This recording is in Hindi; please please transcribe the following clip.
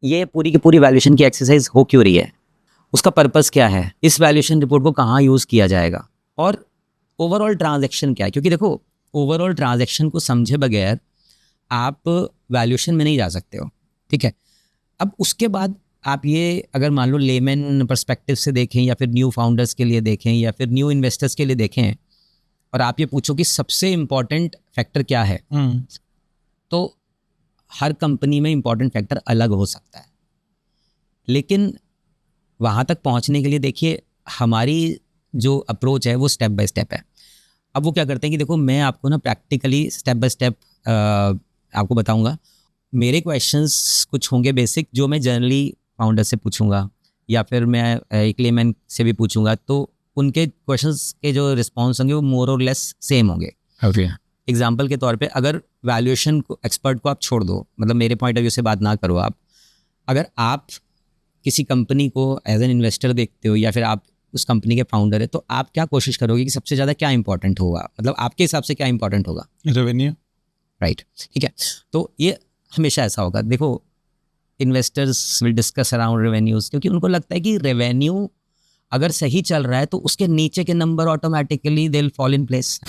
ये पूरी की पूरी वैल्यूएशन की एक्सरसाइज हो क्यों रही है, उसका पर्पस क्या है, इस वैल्यूएशन रिपोर्ट को कहाँ यूज़ किया जाएगा, और ओवरऑल ट्रांजैक्शन क्या है। क्योंकि देखो, ओवरऑल ट्रांजैक्शन को समझे बगैर आप वैल्यूएशन में नहीं जा सकते हो, ठीक है। अब उसके बाद आप ये अगर मान लो लेमैन पर्सपेक्टिव से देखें, या फिर न्यू फाउंडर्स के लिए देखें, या फिर न्यू इन्वेस्टर्स के लिए देखें, और आप ये पूछो कि सबसे इम्पॉर्टेंट फैक्टर क्या है, तो हर कंपनी में इम्पॉर्टेंट फैक्टर अलग हो सकता है। लेकिन वहाँ तक पहुँचने के लिए देखिए, हमारी जो अप्रोच है वो स्टेप बाय स्टेप है। अब वो क्या करते हैं कि देखो, मैं आपको ना प्रैक्टिकली स्टेप बाय स्टेप आपको बताऊंगा। मेरे क्वेश्चंस कुछ होंगे बेसिक, जो मैं जनरली फाउंडर से पूछूंगा, या फिर मैं एक लेमैन से भी पूछूंगा, तो उनके क्वेश्चंस के जो रिस्पॉन्स होंगे वो मोर और लेस सेम होंगे। ओके। एग्जाम्पल के तौर पे, अगर वैल्यूएशन को एक्सपर्ट को आप छोड़ दो, मतलब मेरे पॉइंट ऑफ व्यू से बात ना करो आप, अगर आप किसी कंपनी को एज एन इन्वेस्टर देखते हो, या फिर आप उस कंपनी के फाउंडर है, तो आप क्या कोशिश करोगे कि सबसे ज़्यादा क्या इंपॉर्टेंट होगा, मतलब आपके हिसाब से क्या इंपॉर्टेंट होगा। रेवेन्यू। राइट, ठीक है। तो ये हमेशा ऐसा होगा। देखो, investors will discuss around revenues, क्योंकि उनको लगता है कि रेवेन्यू अगर सही चल रहा है तो उसके नीचे के number automatically they will fall in place.